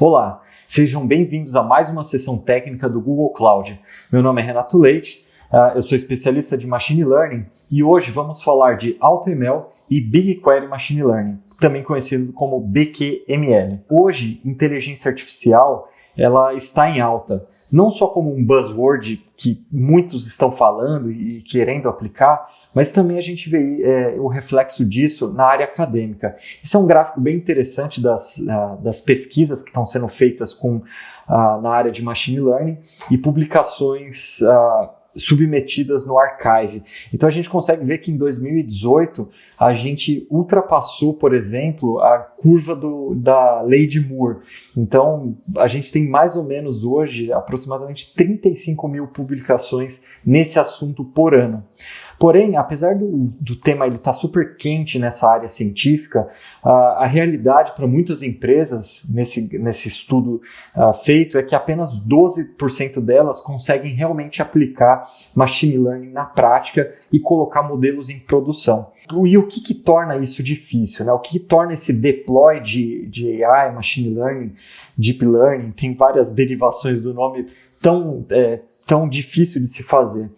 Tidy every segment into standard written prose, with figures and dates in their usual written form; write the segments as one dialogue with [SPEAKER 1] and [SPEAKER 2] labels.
[SPEAKER 1] Olá, sejam bem-vindos a mais uma sessão técnica do Google Cloud. Meu nome é Renato Leite, eu sou especialista de Machine Learning e hoje vamos falar de AutoML e BigQuery Machine Learning, também conhecido como BQML. Hoje, inteligência artificial ela está em alta, não só como um buzzword que muitos estão falando e querendo aplicar, mas também a gente vê o reflexo disso na área acadêmica. Esse é um gráfico bem interessante das pesquisas que estão sendo feitas na área de Machine Learning e publicações submetidas no Archive. Então a gente consegue ver que em 2018 a gente ultrapassou, por exemplo, a curva da lei de Moore. Então a gente tem mais ou menos hoje aproximadamente 35 mil publicações nesse assunto por ano. Porém, apesar do tema estar super quente nessa área científica, a realidade para muitas empresas nesse estudo feito é que apenas 12% delas conseguem realmente aplicar Machine Learning na prática e colocar modelos em produção. E o que torna isso difícil, né? O que torna esse deploy de AI, Machine Learning, Deep Learning, tem várias derivações do nome tão difícil de se fazer.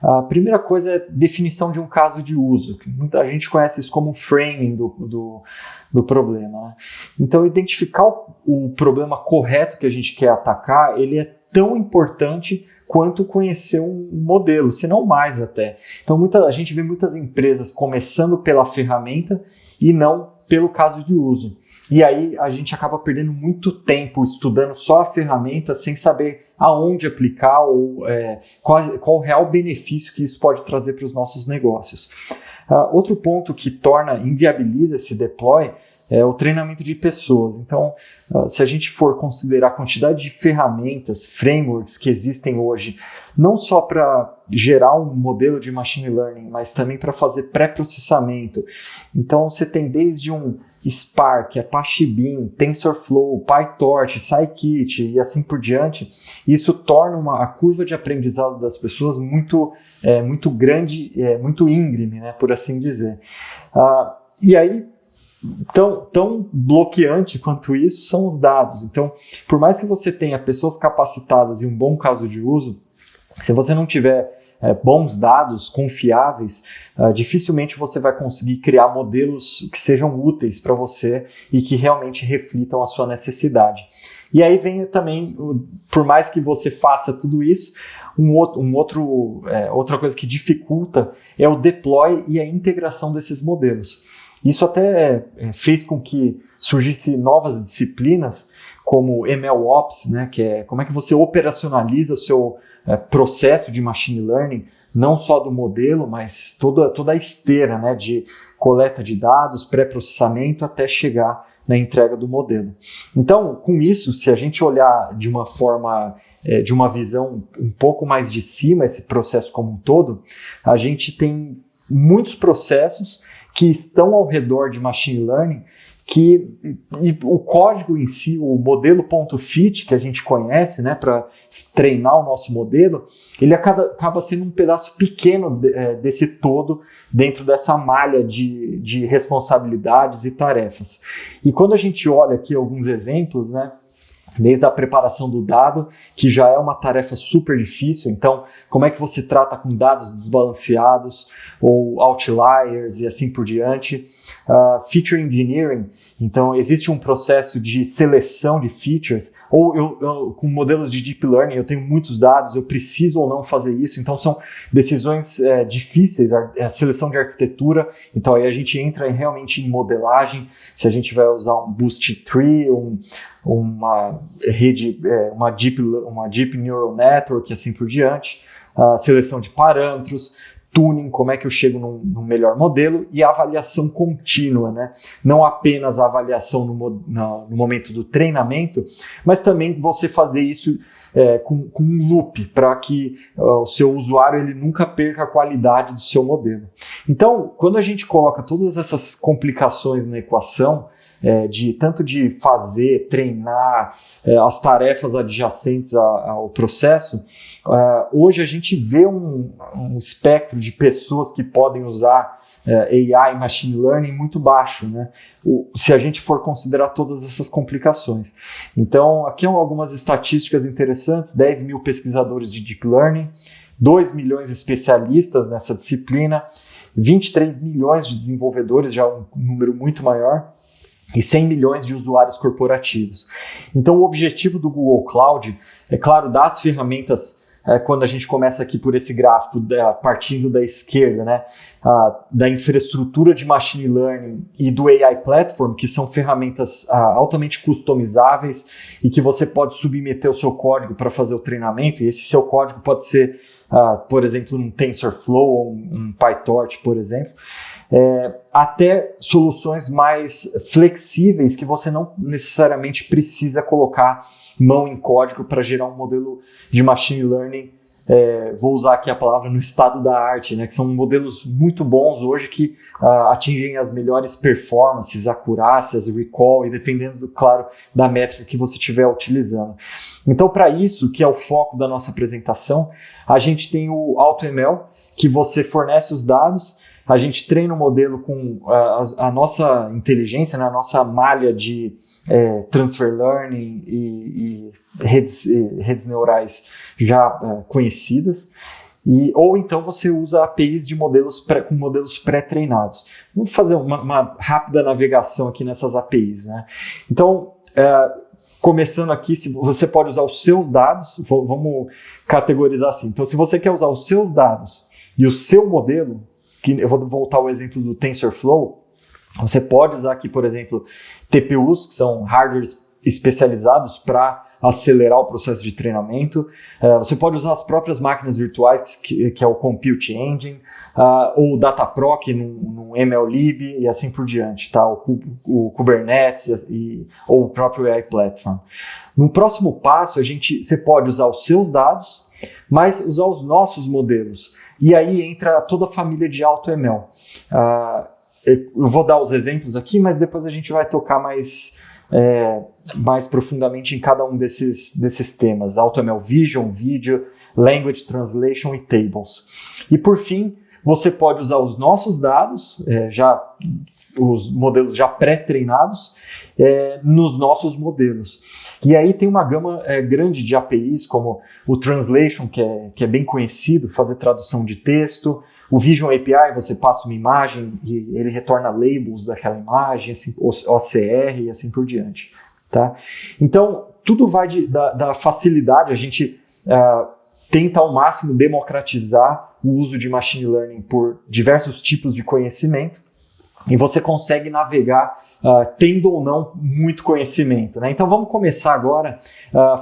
[SPEAKER 1] A primeira coisa é definição de um caso de uso. Muita gente conhece isso como framing do problema, né? Então, identificar o problema correto que a gente quer atacar, ele é tão importante quanto conhecer um modelo, se não mais até. Então, a gente vê muitas empresas começando pela ferramenta e não pelo caso de uso. E aí a gente acaba perdendo muito tempo estudando só a ferramenta sem saber aonde aplicar ou qual o real benefício que isso pode trazer para os nossos negócios. Outro ponto que inviabiliza esse deploy é o treinamento de pessoas. Então, se a gente for considerar a quantidade de ferramentas, frameworks que existem hoje, não só para gerar um modelo de machine learning, mas também para fazer pré-processamento. Então, você tem desde um Spark, Apache Beam, TensorFlow, PyTorch, Scikit e assim por diante. Isso torna a curva de aprendizado das pessoas muito grande, muito íngreme, né, por assim dizer. E aí, tão bloqueante quanto isso são os dados. Então, por mais que você tenha pessoas capacitadas e um bom caso de uso, se você não tiver bons dados, confiáveis, dificilmente você vai conseguir criar modelos que sejam úteis para você e que realmente reflitam a sua necessidade. E aí vem também, por mais que você faça tudo isso, outra coisa que dificulta é o deploy e a integração desses modelos. Isso até fez com que surgissem novas disciplinas, como MLOps, né, que é como é que você operacionaliza o seu processo de Machine Learning, não só do modelo, mas toda a esteira, né, de coleta de dados, pré-processamento, até chegar na entrega do modelo. Então, com isso, se a gente olhar de uma forma, de uma visão um pouco mais de cima, esse processo como um todo, a gente tem muitos processos que estão ao redor de Machine Learning, e o código em si, o modelo.fit que a gente conhece, né, para treinar o nosso modelo, ele acaba sendo um pedaço pequeno desse todo dentro dessa malha de responsabilidades e tarefas. E quando a gente olha aqui alguns exemplos, né, desde a preparação do dado, que já é uma tarefa super difícil. Então, como é que você trata com dados desbalanceados ou outliers e assim por diante. Feature engineering, então existe um processo de seleção de features, ou com modelos de deep learning, eu tenho muitos dados, eu preciso ou não fazer isso, então são decisões difíceis, a seleção de arquitetura, então aí a gente entra realmente em modelagem, se a gente vai usar um boost tree, uma rede, uma deep neural network e assim por diante, seleção de parâmetros, tuning, como é que eu chego num melhor modelo, e a avaliação contínua, né? Não apenas a avaliação no momento do treinamento, mas também você fazer isso com um loop, para que o seu usuário ele nunca perca a qualidade do seu modelo. Então, quando a gente coloca todas essas complicações na equação, tanto de fazer, treinar as tarefas adjacentes ao processo, hoje a gente vê um espectro de pessoas que podem usar AI e Machine Learning muito baixo, né? Se a gente for considerar todas essas complicações. Então, aqui são algumas estatísticas interessantes: 10 mil pesquisadores de Deep Learning, 2 milhões de especialistas nessa disciplina, 23 milhões de desenvolvedores, já um número muito maior, e 100 milhões de usuários corporativos. Então, o objetivo do Google Cloud é, claro, dar as ferramentas. Quando a gente começa aqui por esse gráfico, partindo da esquerda, né, da infraestrutura de Machine Learning e do AI Platform, que são ferramentas altamente customizáveis e que você pode submeter o seu código para fazer o treinamento, e esse seu código pode ser, por exemplo, um TensorFlow ou um PyTorch, por exemplo, até soluções mais flexíveis que você não necessariamente precisa colocar mão em código para gerar um modelo de machine learning, vou usar aqui a palavra no estado da arte, né, que são modelos muito bons hoje que atingem as melhores performances, acurácias, recall, e dependendo, claro, da métrica que você estiver utilizando. Então, para isso, que é o foco da nossa apresentação, a gente tem o AutoML, que você fornece os dados, a gente treina o modelo com a nossa inteligência, né, a nossa malha de transfer learning e redes neurais já conhecidas, ou então você usa APIs de com modelos pré-treinados. Vamos fazer uma rápida navegação aqui nessas APIs, né? Então, começando aqui, você pode usar os seus dados, vamos categorizar assim. Então, se você quer usar os seus dados e o seu modelo, que eu vou voltar ao exemplo do TensorFlow, você pode usar aqui, por exemplo, TPUs, que são hardwares especializados para acelerar o processo de treinamento. Você pode usar as próprias máquinas virtuais, que é o Compute Engine, ou o Dataproc no MLlib e assim por diante, tá? O Kubernetes ou o próprio AI Platform. No próximo passo, você pode usar os seus dados, mas usar os nossos modelos. E aí entra toda a família de AutoML. Eu vou dar os exemplos aqui, mas depois a gente vai tocar mais profundamente em cada um desses temas. AutoML Vision, Video, Language Translation e Tables. E por fim, você pode usar os nossos dados, os modelos já pré-treinados, nos nossos modelos. E aí tem uma gama grande de APIs, como o Translation, que é bem conhecido, fazer tradução de texto. O Vision API, você passa uma imagem e ele retorna labels daquela imagem, assim, OCR e assim por diante. Tá? Então, tudo vai da facilidade. A gente tenta ao máximo democratizar o uso de Machine Learning por diversos tipos de conhecimento. E você consegue navegar tendo ou não muito conhecimento, né? Então vamos começar agora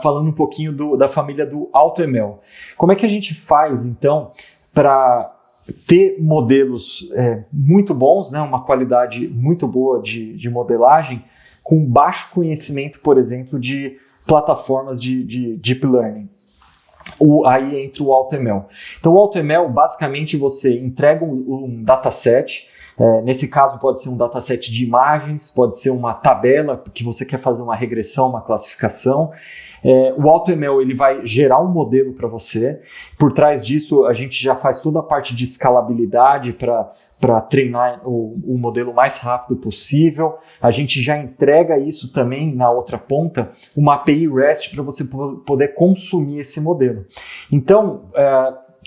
[SPEAKER 1] falando um pouquinho da família do AutoML. Como é que a gente faz, então, para ter modelos muito bons, né? Uma qualidade muito boa de modelagem, com baixo conhecimento, por exemplo, de plataformas de Deep Learning? Aí entra o AutoML. Então o AutoML, basicamente, você entrega um dataset. Nesse caso pode ser um dataset de imagens, pode ser uma tabela que você quer fazer uma regressão, uma classificação. O AutoML ele vai gerar um modelo para você. Por trás disso, a gente já faz toda a parte de escalabilidade para treinar o modelo mais rápido possível. A gente já entrega isso também na outra ponta, uma API REST para você poder consumir esse modelo. Então,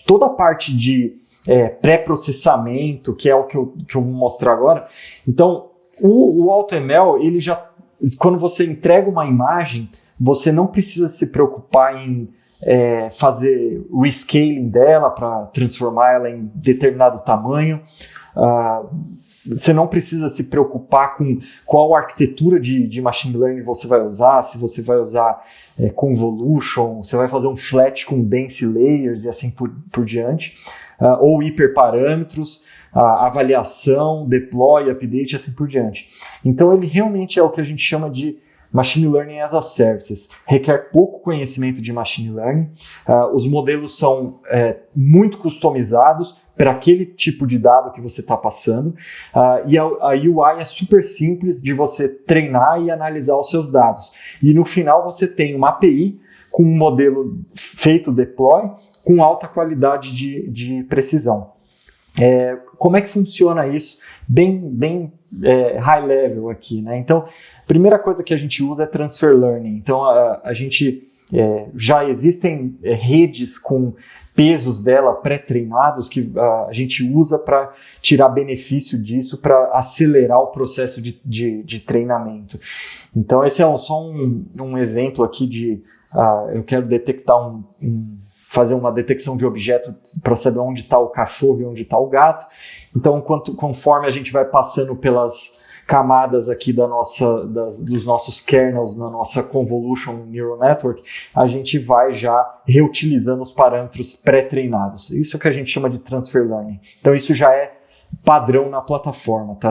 [SPEAKER 1] toda a parte de pré-processamento, que é o que eu vou mostrar agora. Então, o AutoML, ele já, quando você entrega uma imagem, você não precisa se preocupar em fazer rescaling dela para transformar ela em determinado tamanho. Você não precisa se preocupar com qual arquitetura de machine learning você vai usar, se você vai usar convolution, você vai fazer um flat com dense layers e assim por diante, ou hiperparâmetros, avaliação, deploy, update e assim por diante. Então ele realmente é o que a gente chama de Machine Learning as a Service. Requer pouco conhecimento de Machine Learning. Os modelos são muito customizados, para aquele tipo de dado que você está passando, e a UI é super simples de você treinar e analisar os seus dados. E no final você tem uma API com um modelo feito deploy com alta qualidade de precisão. Como é que funciona isso? Bem high level aqui, né? Então, a primeira coisa que a gente usa é transfer learning. Então, a gente já existem redes com pesos dela pré-treinados que a gente usa para tirar benefício disso, para acelerar o processo de treinamento. Então, esse é só um exemplo aqui de eu quero detectar fazer uma detecção de objeto para saber onde está o cachorro e onde está o gato. Então, conforme a gente vai passando pelas camadas aqui dos nossos kernels na nossa Convolution Neural Network, a gente vai já reutilizando os parâmetros pré-treinados. Isso é o que a gente chama de Transfer Learning. Então, isso já é padrão na plataforma, tá?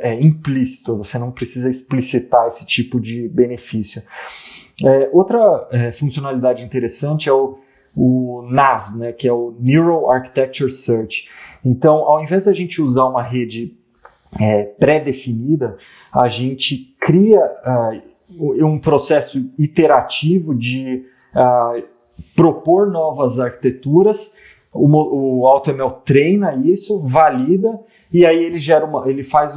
[SPEAKER 1] É implícito, você não precisa explicitar esse tipo de benefício. Outra funcionalidade interessante é o NAS, né, que é o Neural Architecture Search. Então, ao invés da gente usar uma rede pré-definida, a gente cria um processo iterativo de propor novas arquiteturas. O AutoML treina isso, valida, e aí ele faz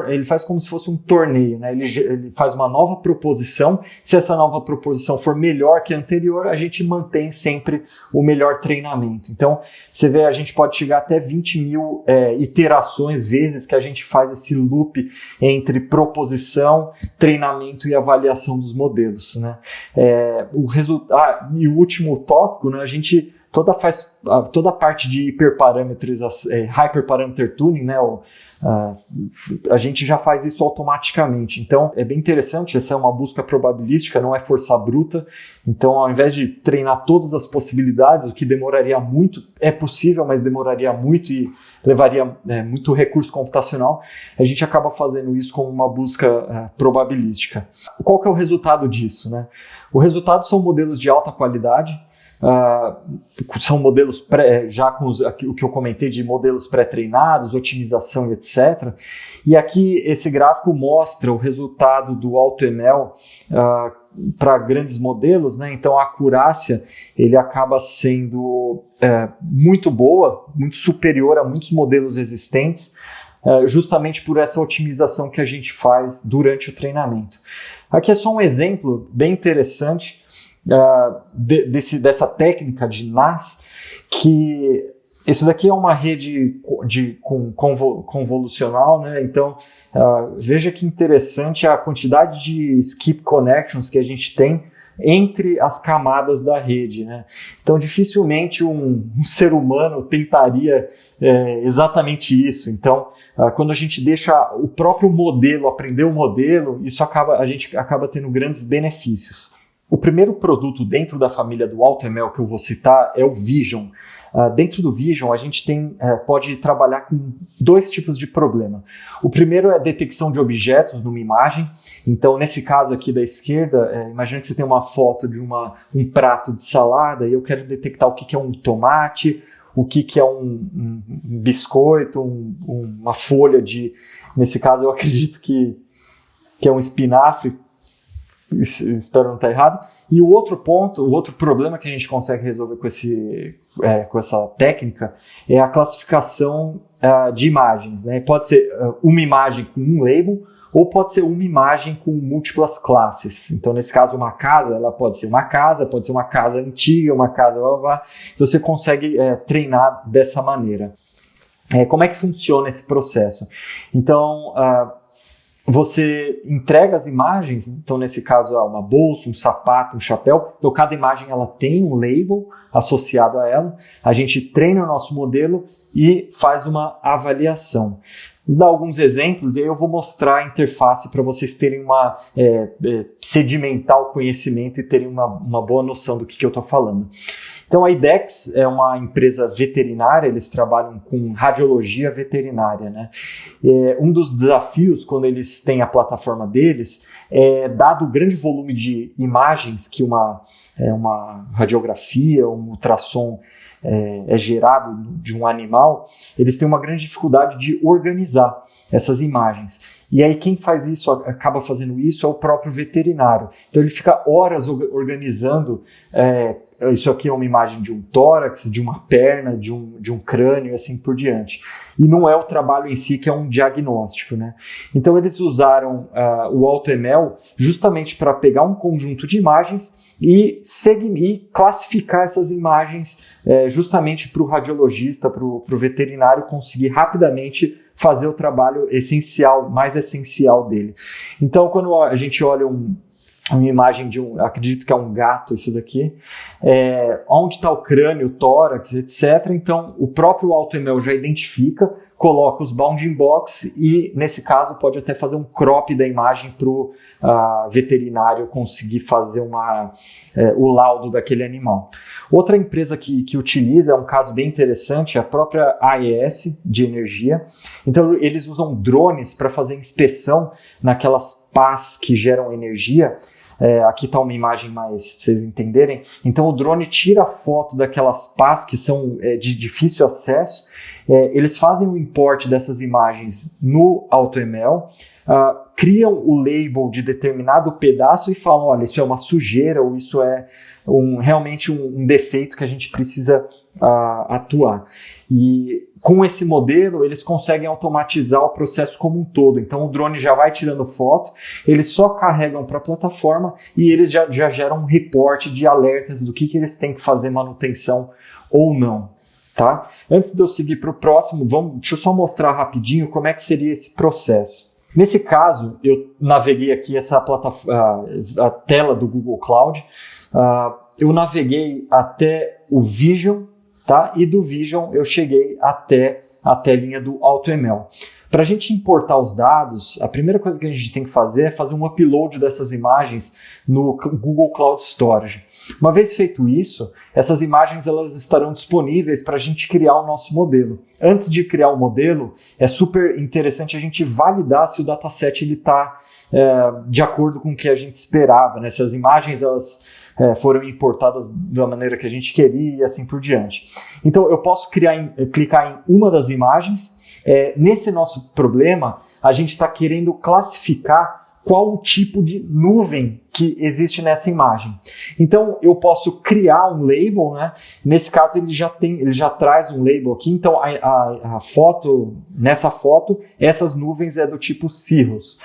[SPEAKER 1] ele faz como se fosse um torneio, né? Ele faz uma nova proposição. Se essa nova proposição for melhor que a anterior, a gente mantém sempre o melhor treinamento. Então, você vê, a gente pode chegar até 20 mil iterações, vezes que a gente faz esse loop entre proposição, treinamento e avaliação dos modelos, né? E o último tópico, né? A gente toda a parte de hyperparameter tuning, né? A gente já faz isso automaticamente. Então, é bem interessante, essa é uma busca probabilística, não é força bruta. Então, ao invés de treinar todas as possibilidades, o que demoraria muito, é possível, mas demoraria muito e levaria muito recurso computacional, a gente acaba fazendo isso como uma busca probabilística. Qual que é o resultado disso, né? O resultado são modelos de alta qualidade, são modelos já com o que eu comentei de modelos pré-treinados, otimização e etc. E aqui esse gráfico mostra o resultado do AutoML para grandes modelos, né? Então a acurácia ele acaba sendo muito boa, muito superior a muitos modelos existentes, justamente por essa otimização que a gente faz durante o treinamento. Aqui é só um exemplo bem interessante dessa técnica de NAS, que isso daqui é uma rede convolucional, né? Então veja que interessante a quantidade de skip connections que a gente tem entre as camadas da rede, né? Então dificilmente um ser humano tentaria exatamente isso. Então quando a gente deixa o próprio modelo aprender o modelo, a gente acaba tendo grandes benefícios. O primeiro produto dentro da família do AutoML que eu vou citar é o Vision. Dentro do Vision, a gente pode trabalhar com dois tipos de problema. O primeiro é a detecção de objetos numa imagem. Então, nesse caso aqui da esquerda, imagina que você tem uma foto de um prato de salada e eu quero detectar o que é um tomate, o que é um biscoito, uma folha de... Nesse caso, eu acredito que é um espinafre. Espero não estar errado. E o outro problema que a gente consegue resolver com essa técnica é a classificação de imagens, né? Pode ser uma imagem com um label ou pode ser uma imagem com múltiplas classes. Então, nesse caso, uma casa, ela pode ser uma casa antiga, uma casa... Então, você consegue treinar dessa maneira. Como é que funciona esse processo? Então... você entrega as imagens, então nesse caso uma bolsa, um sapato, um chapéu, então cada imagem ela tem um label associado a ela, a gente treina o nosso modelo e faz uma avaliação. Vou dar alguns exemplos e aí eu vou mostrar a interface para vocês terem sedimentar o conhecimento e terem uma boa noção do que eu estou falando. Então a IDEXX é uma empresa veterinária, eles trabalham com radiologia veterinária, né? Um dos desafios quando eles têm a plataforma deles dado o grande volume de imagens que uma radiografia, um ultrassom é gerado de um animal, eles têm uma grande dificuldade de organizar essas imagens. E aí quem faz isso, acaba fazendo isso, é o próprio veterinário. Então ele fica horas organizando, isso aqui é uma imagem de um tórax, de uma perna, de um crânio e assim por diante. E não é o trabalho em si que é um diagnóstico, né? Então eles usaram o AutoML justamente para pegar um conjunto de imagens e classificar essas imagens justamente para o radiologista, para o veterinário conseguir rapidamente fazer o trabalho mais essencial dele. Então, quando a gente olha uma imagem acredito que é um gato isso daqui, onde está o crânio, o tórax, etc. Então, o próprio AutoML já identifica, coloca os bounding box e, nesse caso, pode até fazer um crop da imagem para o veterinário conseguir fazer o laudo daquele animal. Outra empresa que utiliza, é um caso bem interessante, é a própria AES de energia. Então, eles usam drones para fazer inspeção naquelas pás que geram energia. Aqui está uma imagem mais para vocês entenderem. Então, o drone tira a foto daquelas pás que são de difícil acesso. Eles fazem o import dessas imagens no AutoML, criam o label de determinado pedaço e falam, olha, isso é uma sujeira ou isso é realmente um defeito que a gente precisa atuar. E com esse modelo, eles conseguem automatizar o processo como um todo. Então, o drone já vai tirando foto, eles só carregam para a plataforma e eles já geram um reporte de alertas do que eles têm que fazer manutenção ou não. Tá? Antes de eu seguir para o próximo, deixa eu só mostrar rapidinho como é que seria esse processo. Nesse caso, eu naveguei aqui a tela do Google Cloud, eu naveguei até o Vision, tá? E do Vision eu cheguei até a telinha do AutoML. Para a gente importar os dados, a primeira coisa que a gente tem que fazer é fazer um upload dessas imagens no Google Cloud Storage. Uma vez feito isso, essas imagens elas estarão disponíveis para a gente criar o nosso modelo. Antes de criar o modelo, é super interessante a gente validar se o dataset está de acordo com o que a gente esperava, né? Se as imagens foram importadas da maneira que a gente queria e assim por diante. Então eu posso clicar em uma das imagens. Nesse nosso problema, a gente está querendo classificar qual o tipo de nuvem que existe nessa imagem. Então, eu posso criar um label, né? Nesse caso, ele já traz um label aqui. Então, nessa foto, essas nuvens é do tipo Cirrus.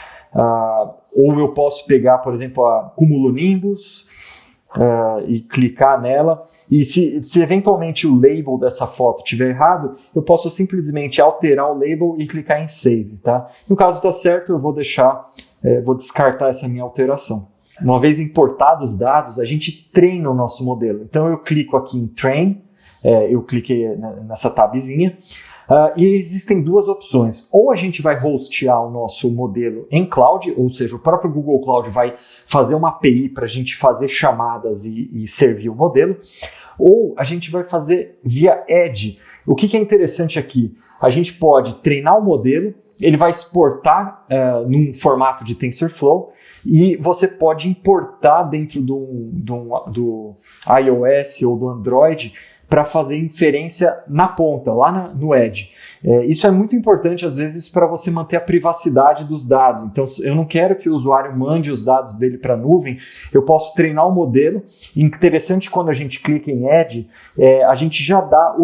[SPEAKER 1] Ou eu posso pegar, por exemplo, a cumulonimbus e clicar nela. E se eventualmente o label dessa foto estiver errado, eu posso simplesmente alterar o label e clicar em Save. Tá? No caso está certo, eu vou vou descartar essa minha alteração. Uma vez importados os dados, a gente treina o nosso modelo. Então eu clico aqui em Train, eu cliquei nessa tabzinha, e existem duas opções. Ou a gente vai hostear o nosso modelo em cloud, ou seja, o próprio Google Cloud vai fazer uma API para a gente fazer chamadas e servir o modelo, ou a gente vai fazer via Edge. O que é interessante aqui? A gente pode treinar o modelo, ele vai exportar num formato de TensorFlow e você pode importar dentro do iOS ou do Android para fazer inferência na ponta, lá no Edge. Isso é muito importante, às vezes, para você manter a privacidade dos dados. Então, eu não quero que o usuário mande os dados dele para a nuvem, eu posso treinar o modelo. Interessante, quando a gente clica em Edge, a gente já dá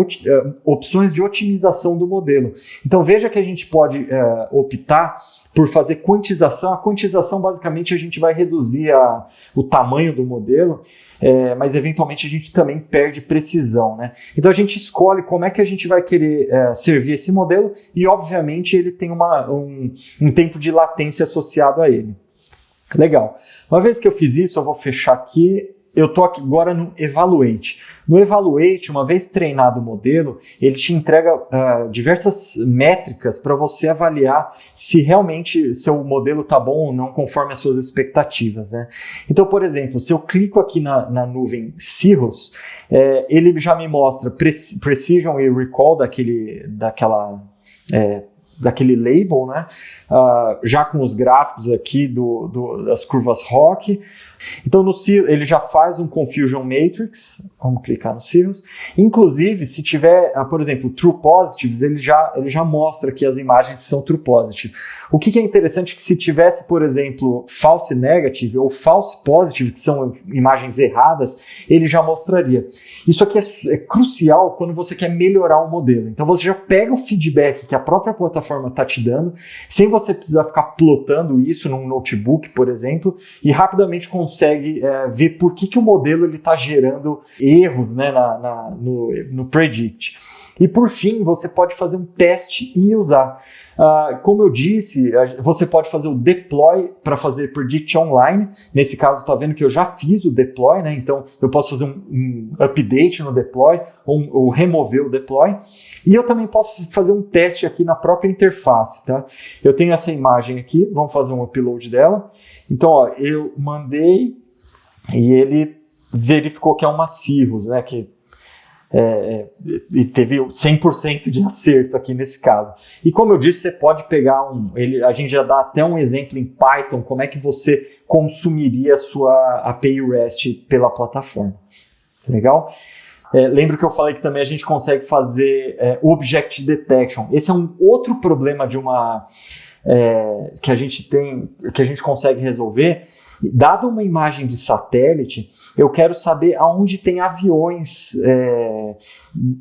[SPEAKER 1] opções de otimização do modelo. Então, veja que a gente pode optar por fazer quantização. A quantização, basicamente, a gente vai reduzir o tamanho do modelo, mas eventualmente a gente também perde precisão, né? Então a gente escolhe como é que a gente vai querer servir esse modelo e, obviamente, ele tem um tempo de latência associado a ele. Legal. Uma vez que eu fiz isso, eu vou fechar aqui eu estou aqui agora no Evaluate. No Evaluate, uma vez treinado o modelo, ele te entrega diversas métricas para você avaliar se realmente seu modelo está bom ou não conforme as suas expectativas, né? Então, por exemplo, se eu clico aqui na nuvem Cirrus, ele já me mostra Precision e Recall daquele label, né? Já com os gráficos aqui das curvas ROC. Então, no Cirrus, ele já faz um Confusion Matrix. Vamos clicar no Cirrus. Inclusive, se tiver, por exemplo, True Positives, ele já mostra que as imagens são True Positive. O que é interessante é que se tivesse, por exemplo, False Negative ou False Positive, que são imagens erradas, ele já mostraria. Isso aqui é crucial quando você quer melhorar o modelo. Então, você já pega o feedback que a própria plataforma está te dando, sem você precisar ficar plotando isso num notebook, por exemplo, e rapidamente consegue ver por que o modelo está gerando erros, né, no Predict. E por fim, você pode fazer um teste e usar. Como eu disse, você pode fazer o deploy para fazer Predict online. Nesse caso, está vendo que eu já fiz o deploy, né? Então eu posso fazer um update no deploy ou remover o deploy. E eu também posso fazer um teste aqui na própria interface, tá? Eu tenho essa imagem aqui, vamos fazer um upload dela. Então, ó, eu mandei e ele verificou que é uma Cirrus, né? E teve 100% de acerto aqui nesse caso. E como eu disse, você pode pegar a gente já dá até um exemplo em Python, como é que você consumiria a sua API REST pela plataforma. Legal? Lembro que eu falei que também a gente consegue fazer Object Detection. Esse é um outro problema que a gente consegue resolver. Dada uma imagem de satélite, eu quero saber aonde tem aviões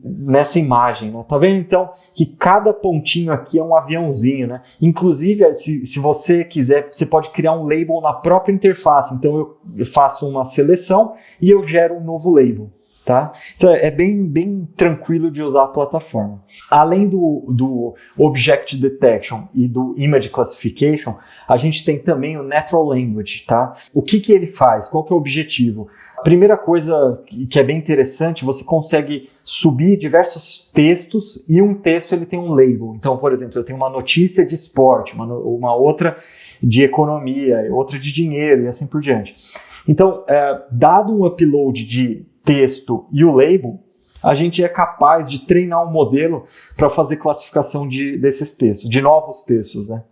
[SPEAKER 1] nessa imagem, né? Tá vendo então que cada pontinho aqui é um aviãozinho, né? Inclusive, se você quiser, você pode criar um label na própria interface. Então eu faço uma seleção e eu gero um novo label. Tá? Então é bem tranquilo de usar a plataforma. Além do Object Detection e do Image Classification, a gente tem também o Natural Language. Tá? O que ele faz? Qual que é o objetivo? A primeira coisa que é bem interessante, você consegue subir diversos textos e um texto ele tem um label. Então, por exemplo, eu tenho uma notícia de esporte, uma outra de economia, outra de dinheiro e assim por diante. Então, dado um upload de texto e o label, a gente é capaz de treinar um modelo para fazer classificação desses textos, de novos textos, né?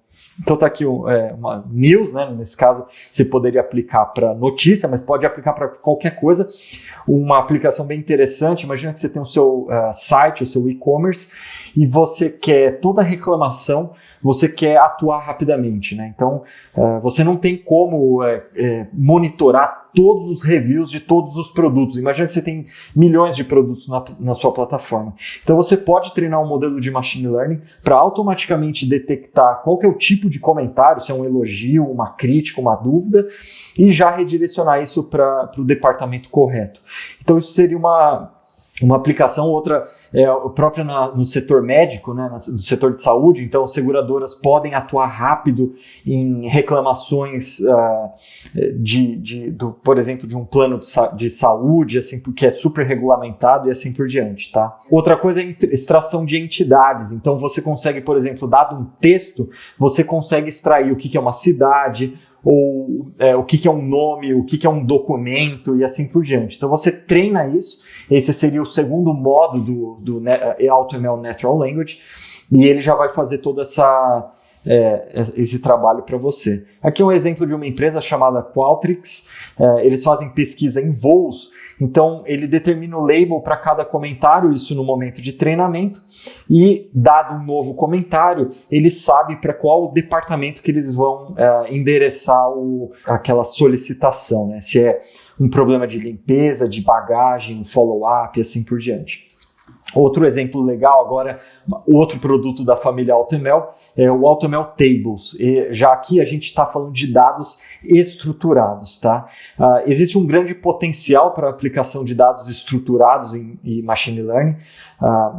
[SPEAKER 1] Então está aqui uma news, né? Nesse caso você poderia aplicar para notícia, mas pode aplicar para qualquer coisa. Uma aplicação bem interessante, imagina que você tem o seu site, o seu e-commerce, e você quer toda reclamação, você quer atuar rapidamente, né? Então você não tem como monitorar todos os reviews de todos os produtos. Imagina que você tem milhões de produtos na sua plataforma. Então você pode treinar um modelo de machine learning para automaticamente detectar qual que é o tipo de comentário, se é um elogio, uma crítica, uma dúvida, e já redirecionar isso para o departamento correto. Então isso seria uma aplicação, outra própria no setor médico, né, no setor de saúde. Então, seguradoras podem atuar rápido em reclamações, por exemplo, de um plano de saúde, assim, porque é super regulamentado e assim por diante. Tá? Outra coisa é extração de entidades. Então, você consegue, por exemplo, dado um texto, você consegue extrair o que é uma cidade, ou o que é um nome, o que é um documento e assim por diante. Então você treina isso, esse seria o segundo modo do AutoML Natural Language, e ele já vai fazer todo esse trabalho para você. Aqui é um exemplo de uma empresa chamada Qualtrics. Eles fazem pesquisa em voos, então ele determina o label para cada comentário, isso no momento de treinamento, e dado um novo comentário, ele sabe para qual departamento que eles vão endereçar aquela solicitação, né? Se é um problema de limpeza, de bagagem, um follow-up e assim por diante. Outro exemplo legal agora, outro produto da família AutoML é o AutoML Tables. E já aqui a gente está falando de dados estruturados, tá? Existe um grande potencial para a aplicação de dados estruturados em Machine Learning,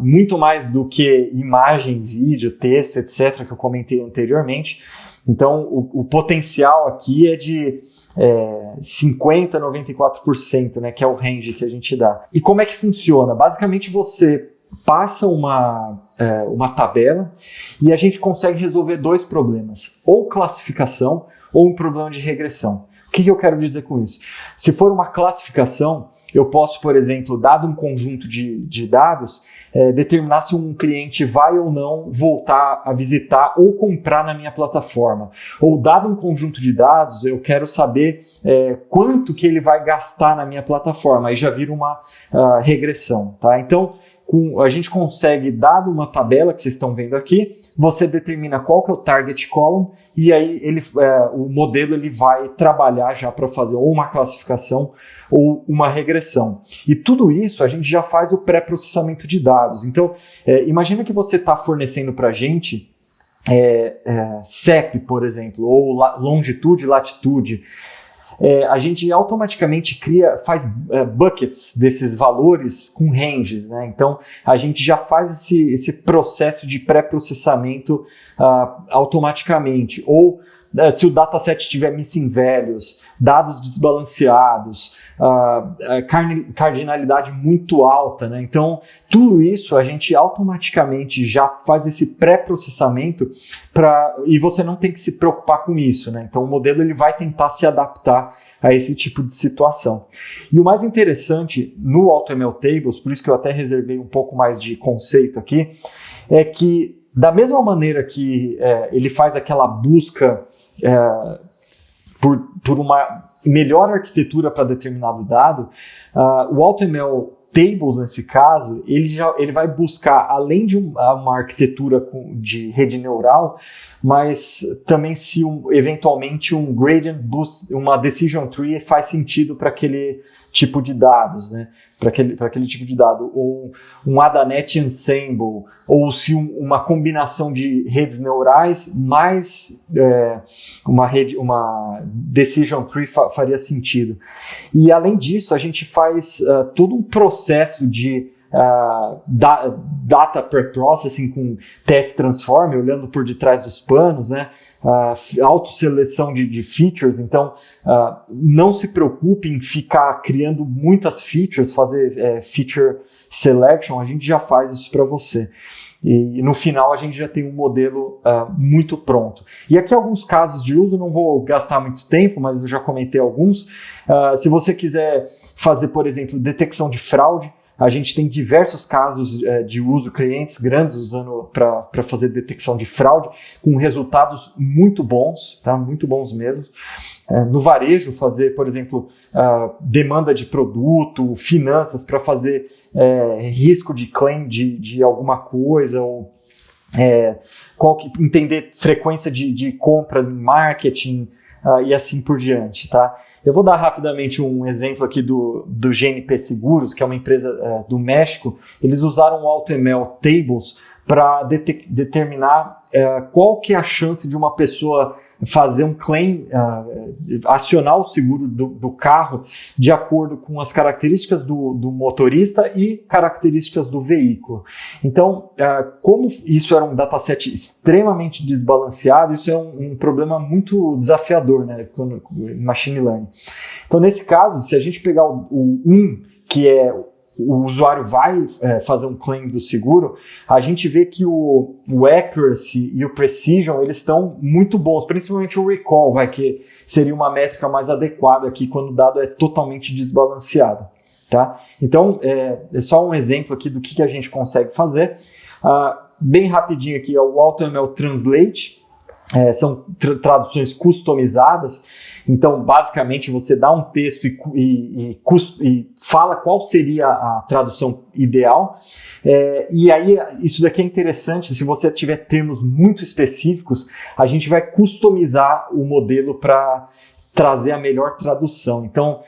[SPEAKER 1] muito mais do que imagem, vídeo, texto, etc., que eu comentei anteriormente. Então, o potencial aqui é de 50% a 94%, né, que é o range que a gente dá. E como é que funciona? Basicamente, você passa uma tabela e a gente consegue resolver dois problemas, ou classificação ou um problema de regressão. O que eu quero dizer com isso? Se for uma classificação, eu posso, por exemplo, dado um conjunto de dados, determinar se um cliente vai ou não voltar a visitar ou comprar na minha plataforma. Ou dado um conjunto de dados, eu quero saber quanto que ele vai gastar na minha plataforma. Aí já vira uma regressão, tá? Então, a gente consegue, dado uma tabela que vocês estão vendo aqui, você determina qual que é o target column e aí o modelo ele vai trabalhar já para fazer ou uma classificação ou uma regressão. E tudo isso a gente já faz o pré-processamento de dados. Então, imagina que você está fornecendo para a gente CEP, por exemplo, ou longitude e latitude. A gente automaticamente faz buckets desses valores com ranges, né? Então, a gente já faz esse processo de pré-processamento automaticamente. Ou se o dataset tiver missing values, dados desbalanceados, cardinalidade muito alta, né? Então, tudo isso a gente automaticamente já faz esse pré-processamento e você não tem que se preocupar com isso, né? Então, o modelo ele vai tentar se adaptar a esse tipo de situação. E o mais interessante no AutoML Tables, por isso que eu até reservei um pouco mais de conceito aqui, é que da mesma maneira que ele faz aquela busca por uma melhor arquitetura para determinado dado, o AutoML Tables, nesse caso, ele vai buscar, além de uma arquitetura de rede neural, mas também se eventualmente um gradient boost, uma decision tree faz sentido para aquele tipo de dados, né? Para aquele tipo de dado, ou um AdaNet Ensemble, ou se uma combinação de redes neurais mais uma decision tree faria sentido. E além disso, a gente faz todo um processo de data pre-processing com TF Transform, olhando por detrás dos panos, né? Autoseleção de features. Então, não se preocupe em ficar criando muitas features, fazer feature selection, a gente já faz isso para você. E no final a gente já tem um modelo muito pronto. E aqui alguns casos de uso, não vou gastar muito tempo, mas eu já comentei alguns. Se você quiser fazer, por exemplo, detecção de fraude, a gente tem diversos casos de uso, clientes grandes usando para fazer detecção de fraude, com resultados muito bons, tá? Muito bons mesmo. No varejo, fazer, por exemplo, demanda de produto, finanças, para fazer risco de claim de alguma coisa, ou entender frequência de compra em marketing, e assim por diante, tá? Eu vou dar rapidamente um exemplo aqui do GNP Seguros, que é uma empresa do México. Eles usaram o AutoML Tables para determinar qual que é a chance de uma pessoa fazer um claim, acionar o seguro do carro de acordo com as características do motorista e características do veículo. Então, como isso era um dataset extremamente desbalanceado, isso é um problema muito desafiador, né, em machine learning. Então, nesse caso, se a gente pegar o 1, que é o usuário vai fazer um claim do seguro, a gente vê que o accuracy e o precision, eles estão muito bons, principalmente o recall, que seria uma métrica mais adequada aqui quando o dado é totalmente desbalanceado. Tá? Então, é só um exemplo aqui do que a gente consegue fazer. Bem rapidinho aqui, o AutoML Translate, são traduções customizadas. Então, basicamente, você dá um texto e fala qual seria a tradução ideal. E aí, isso daqui é interessante. Se você tiver termos muito específicos, a gente vai customizar o modelo para trazer a melhor tradução. Então,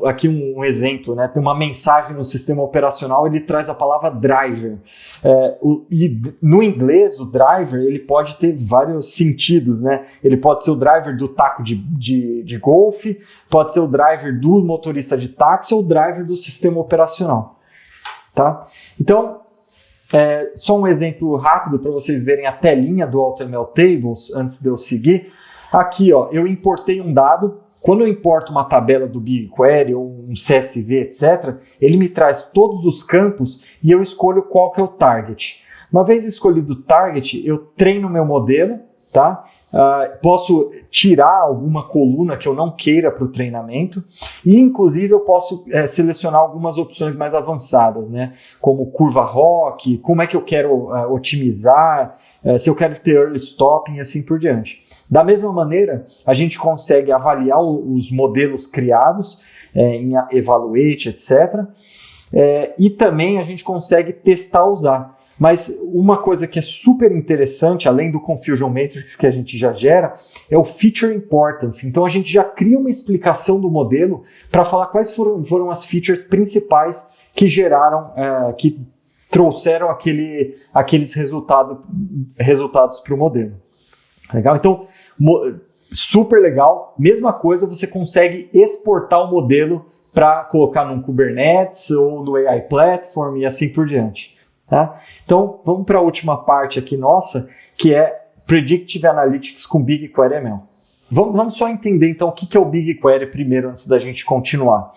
[SPEAKER 1] aqui um exemplo, né? Tem uma mensagem no sistema operacional, ele traz a palavra driver. E no inglês, o driver ele pode ter vários sentidos, né? Ele pode ser o driver do taco de golfe, pode ser o driver do motorista de táxi ou o driver do sistema operacional. Tá? Então, Só um exemplo rápido para vocês verem a telinha do AutoML Tables, antes de eu seguir. Aqui, ó, eu importei um dado. Quando eu importo uma tabela do BigQuery ou um CSV, etc., ele me traz todos os campos e eu escolho qual que é o target. Uma vez escolhido o target, eu treino meu modelo, tá? Posso tirar alguma coluna que eu não queira para o treinamento e, inclusive, eu posso selecionar algumas opções mais avançadas, né? Como curva ROC, como é que eu quero otimizar, se eu quero ter early stopping e assim por diante. Da mesma maneira, a gente consegue avaliar os modelos criados em Evaluate, etc. E também a gente consegue testar, usar. Mas uma coisa que é super interessante, além do Confusion Matrix que a gente já gera, é o Feature Importance. Então a gente já cria uma explicação do modelo para falar quais foram as features principais que geraram, que trouxeram aqueles resultados para o modelo. Legal? Então, super legal. Mesma coisa, você consegue exportar o modelo para colocar num Kubernetes ou no AI Platform e assim por diante. Tá? Então, vamos para a última parte aqui nossa, que é Predictive Analytics com BigQuery ML. Vamos só entender, então, o que é o BigQuery primeiro, antes da gente continuar.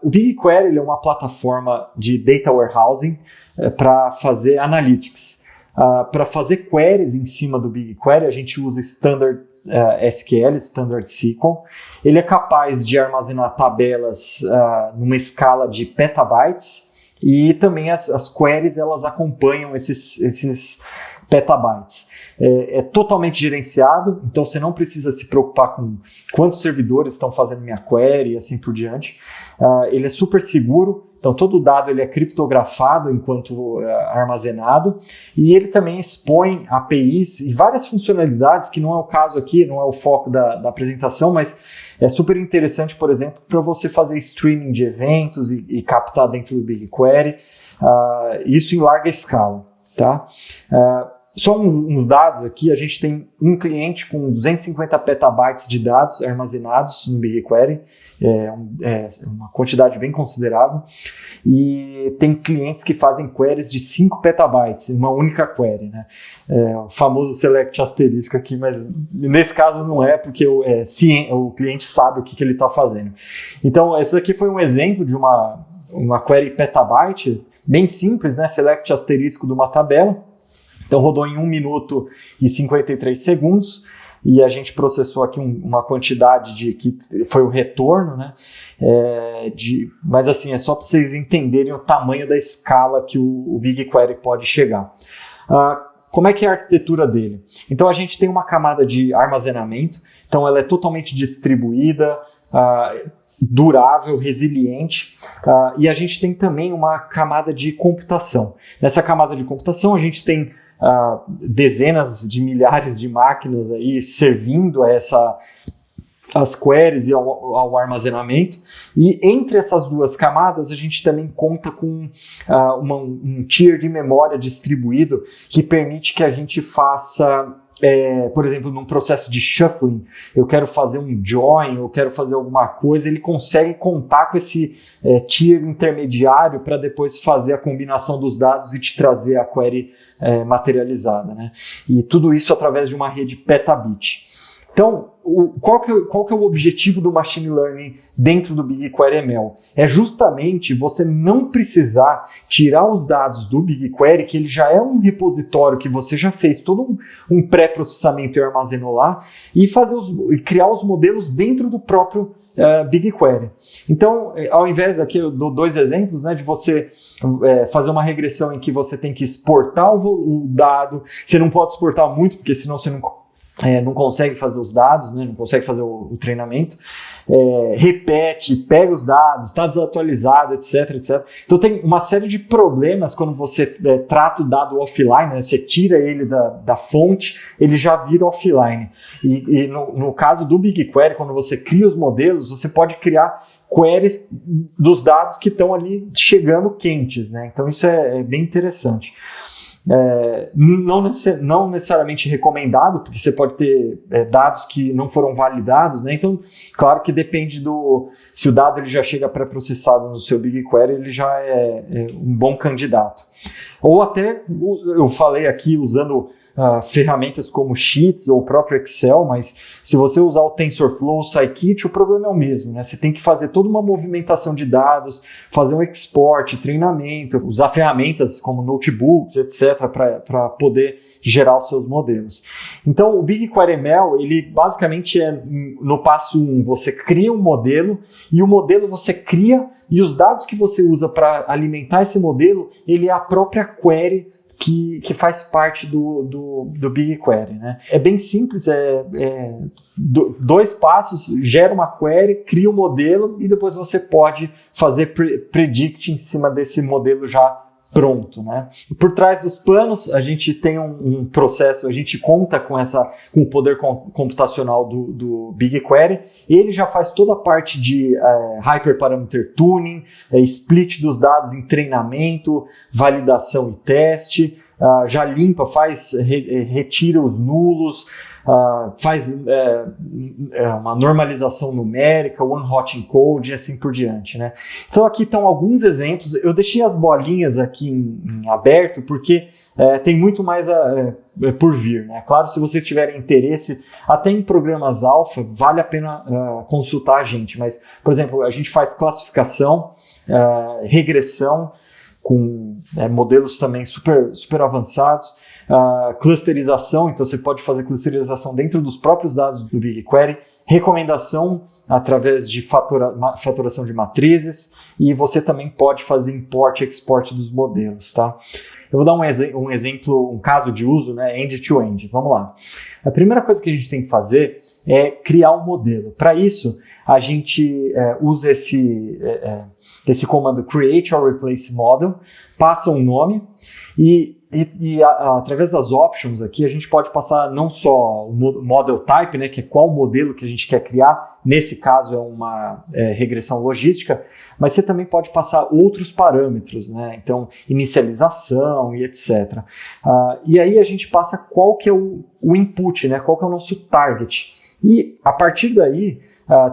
[SPEAKER 1] O BigQuery ele é uma plataforma de data warehousing para fazer analytics. Para fazer queries em cima do BigQuery, a gente usa Standard SQL, Standard SQL. Ele é capaz de armazenar tabelas numa escala de petabytes, e também as queries elas acompanham esses petabytes. É totalmente gerenciado, então você não precisa se preocupar com quantos servidores estão fazendo minha query e assim por diante. Ele é super seguro, então todo o dado ele é criptografado enquanto armazenado, e ele também expõe APIs e várias funcionalidades, que não é o caso aqui, não é o foco da apresentação, mas é super interessante, por exemplo, para você fazer streaming de eventos e captar dentro do BigQuery, isso em larga escala. Tá? Só uns dados aqui, a gente tem um cliente com 250 petabytes de dados armazenados no BigQuery, é uma quantidade bem considerável, e tem clientes que fazem queries de 5 petabytes, uma única query, né? O famoso select asterisco aqui, mas nesse caso não é, porque o cliente sabe o que ele está fazendo. Então, esse aqui foi um exemplo de uma query petabyte, bem simples, né? Select asterisco de uma tabela. Então rodou em 1 minuto e 53 segundos e a gente processou aqui uma quantidade que foi o retorno, né? Mas assim, é só para vocês entenderem o tamanho da escala que o BigQuery pode chegar. Como é que é a arquitetura dele? Então a gente tem uma camada de armazenamento, então ela é totalmente distribuída, durável, resiliente, e a gente tem também uma camada de computação. Nessa camada de computação a gente tem dezenas de milhares de máquinas aí servindo as queries e ao armazenamento, e entre essas duas camadas a gente também conta com um tier de memória distribuído que permite que a gente faça, por exemplo, num processo de shuffling, eu quero fazer um join, eu quero fazer alguma coisa, ele consegue contar com esse tier intermediário para depois fazer a combinação dos dados e te trazer a query materializada, né? E tudo isso através de uma rede petabit. Então, qual que é o objetivo do Machine Learning dentro do BigQuery ML? É justamente você não precisar tirar os dados do BigQuery, que ele já é um repositório que você já fez todo um pré-processamento e armazenou lá, e criar os modelos dentro do próprio BigQuery. Então, ao invés, aqui eu dou 2 exemplos, né, de você fazer uma regressão em que você tem que exportar o dado, você não pode exportar muito, porque senão você não consegue fazer os dados, né? Não consegue fazer o treinamento, repete, pega os dados, está desatualizado, etc, etc. Então tem uma série de problemas quando você trata o dado offline, né? Você tira ele da fonte, ele já vira offline. E no caso do BigQuery, quando você cria os modelos, você pode criar queries dos dados que estão ali chegando quentes, né? Então isso é bem interessante. não necessariamente recomendado, porque você pode ter dados que não foram validados, né? Então, claro que depende se o dado ele já chega pré-processado no seu BigQuery, ele já é um bom candidato. Ou até, eu falei aqui usando ferramentas como Sheets ou o próprio Excel, mas se você usar o TensorFlow, o Scikit, o problema é o mesmo, né? Você tem que fazer toda uma movimentação de dados, fazer um export, treinamento, usar ferramentas como notebooks, etc., para poder gerar os seus modelos. Então, o BigQuery ML, ele basicamente no passo 1, você cria um modelo, e o modelo você cria, e os dados que você usa para alimentar esse modelo, ele é a própria query que faz parte do BigQuery, né? É bem simples, 2 passos, gera uma query, cria um modelo e depois você pode fazer predict em cima desse modelo já pronto, né? Por trás dos panos, a gente tem um processo, a gente conta com o poder computacional do BigQuery, ele já faz toda a parte de Hyperparameter Tuning, split dos dados em treinamento, validação e teste, já limpa, retira os nulos, faz uma normalização numérica, one-hot encode e assim por diante, né? Então aqui estão alguns exemplos, eu deixei as bolinhas aqui em aberto porque tem muito mais por vir, né? Claro, se vocês tiverem interesse, até em programas alfa, vale a pena consultar a gente, mas, por exemplo, a gente faz classificação, regressão, com modelos também super avançados, clusterização, então você pode fazer clusterização dentro dos próprios dados do BigQuery, recomendação através de faturação de matrizes, e você também pode fazer import e export dos modelos, tá? Eu vou dar um exemplo, um caso de uso, né, end-to-end. Vamos lá. A primeira coisa que a gente tem que fazer é criar um modelo. Para isso, a gente usa esse comando create or replace model, passa um nome e através das options aqui a gente pode passar não só o model type, né, que é qual modelo que a gente quer criar, nesse caso é uma regressão logística, mas você também pode passar outros parâmetros, né, então inicialização e etc. E aí a gente passa qual que é o input, né, qual que é o nosso target. E a partir daí,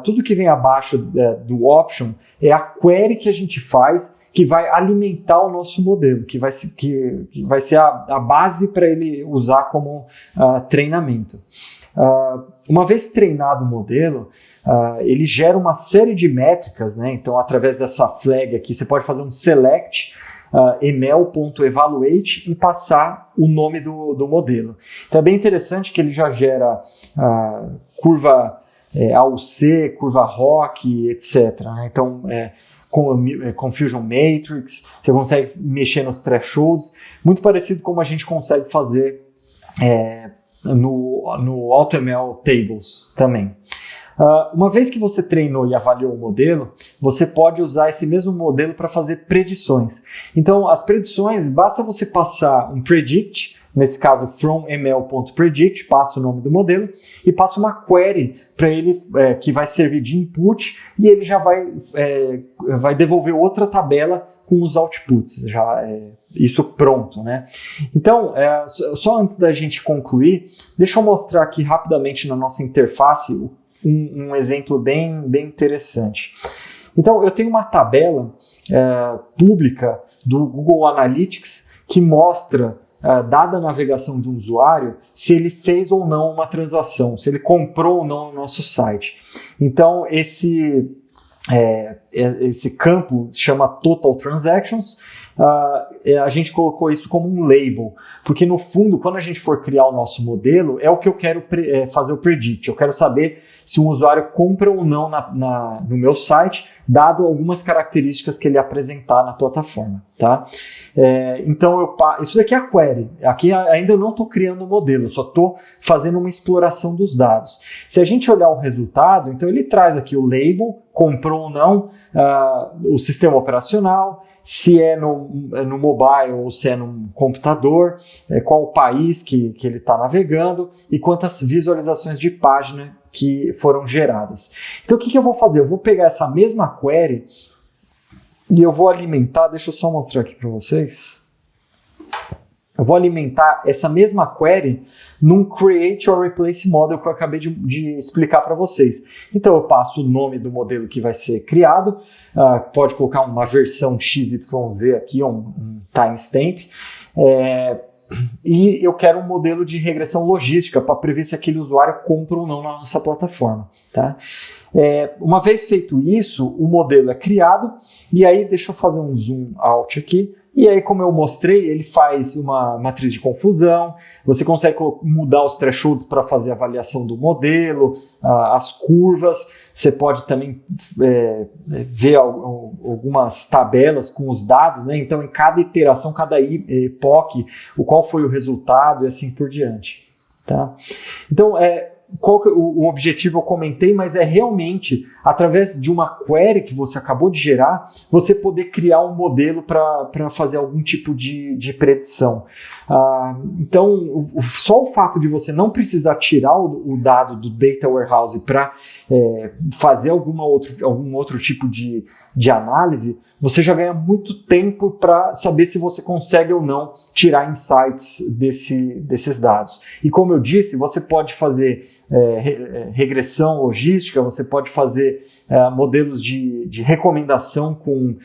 [SPEAKER 1] tudo que vem abaixo do option é a query que a gente faz que vai alimentar o nosso modelo, que vai ser a base para ele usar como treinamento. Uma vez treinado o modelo, ele gera uma série de métricas, né? Então, através dessa flag aqui, você pode fazer um select ml.evaluate e passar o nome do modelo. Então, é bem interessante que ele já gera curva AUC, curva ROC, etc. Né? Então, Confusion Matrix, você consegue mexer nos thresholds, muito parecido como a gente consegue fazer no AutoML Tables também. Uma vez que você treinou e avaliou o modelo, você pode usar esse mesmo modelo para fazer predições. Então, as predições, basta você passar um predict, nesse caso from ml.predict, passa o nome do modelo e passa uma query para ele que vai servir de input e ele já vai devolver outra tabela com os outputs, já isso pronto, né? Então, só antes da gente concluir, deixa eu mostrar aqui rapidamente na nossa interface um exemplo bem interessante. Então, eu tenho uma tabela pública do Google Analytics que mostra, dada a navegação de um usuário, se ele fez ou não uma transação, se ele comprou ou não no nosso site. Então, esse campo chama Total Transactions. A gente colocou isso como um label, porque no fundo, quando a gente for criar o nosso modelo, é o que eu quero fazer o predict. Eu quero saber se um usuário compra ou não no meu site, dado algumas características que ele apresentar na plataforma, tá? Então, isso daqui é a query. Aqui ainda eu não estou criando um modelo, eu só estou fazendo uma exploração dos dados. Se a gente olhar o resultado, então ele traz aqui o label, comprou ou não, o sistema operacional, se é no mobile ou se é no computador, qual o país que ele está navegando e quantas visualizações de página que foram geradas. Então, o que eu vou fazer? Eu vou pegar essa mesma query e eu vou alimentar, deixa eu só mostrar aqui para vocês. eu vou alimentar essa mesma query num Create or Replace Model que eu acabei de explicar para vocês. Então eu passo o nome do modelo que vai ser criado, pode colocar uma versão XYZ aqui, um timestamp, e eu quero um modelo de regressão logística para prever se aquele usuário compra ou não na nossa plataforma. Tá? Uma vez feito isso, o modelo é criado, e aí deixa eu fazer um zoom out aqui, e aí como eu mostrei, ele faz uma matriz de confusão, você consegue mudar os thresholds para fazer a avaliação do modelo, as curvas, você pode também ver algumas tabelas com os dados, né? Então em cada iteração, cada epoch, qual foi o resultado e assim por diante. Tá? Então, o objetivo eu comentei, mas é realmente, através de uma query que você acabou de gerar, você poder criar um modelo para fazer algum tipo de predição. Então, só o fato de você não precisar tirar o dado do Data Warehouse para fazer algum outro tipo de análise, você já ganha muito tempo para saber se você consegue ou não tirar insights desses dados. E como eu disse, você pode fazer regressão logística, você pode fazer modelos de recomendação com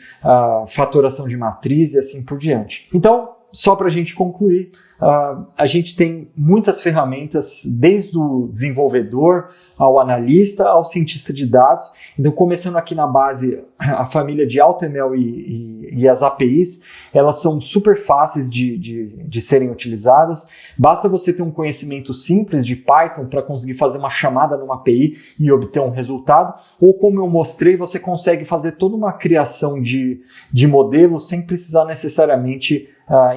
[SPEAKER 1] fatoração de matriz e assim por diante. Então, só para a gente concluir, a gente tem muitas ferramentas, desde o desenvolvedor ao analista, ao cientista de dados. Então, começando aqui na base, a família de AutoML e as APIs, elas são super fáceis de serem utilizadas. Basta você ter um conhecimento simples de Python para conseguir fazer uma chamada numa API e obter um resultado. Ou, como eu mostrei, você consegue fazer toda uma criação de modelo sem precisar necessariamente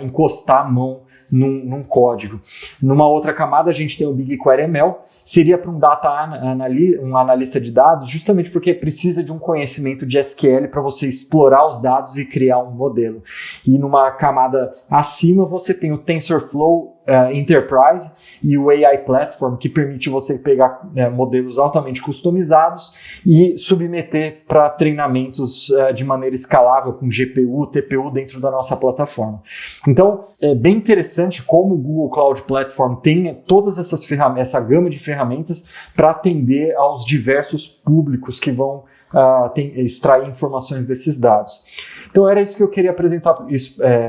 [SPEAKER 1] encostar a mão num código. Numa outra camada, a gente tem o BigQuery ML, seria para um analista de dados, justamente porque precisa de um conhecimento de SQL para você explorar os dados e criar um modelo. E numa camada acima, você tem o TensorFlow Enterprise e o AI Platform, que permite você pegar modelos altamente customizados e submeter para treinamentos de maneira escalável com GPU, TPU dentro da nossa plataforma. Então, é bem interessante como o Google Cloud Platform tem todas essas ferramentas, essa gama de ferramentas para atender aos diversos públicos que vão extrair informações desses dados. Então, era isso que eu queria apresentar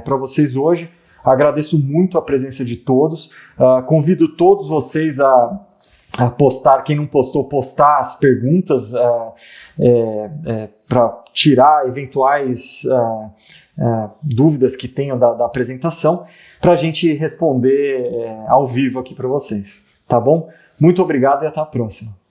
[SPEAKER 1] para vocês hoje. Agradeço muito a presença de todos. Convido todos vocês a postar, quem não postou, postar as perguntas para tirar eventuais dúvidas que tenham da apresentação, para a gente responder ao vivo aqui para vocês. Tá bom? Muito obrigado e até a próxima.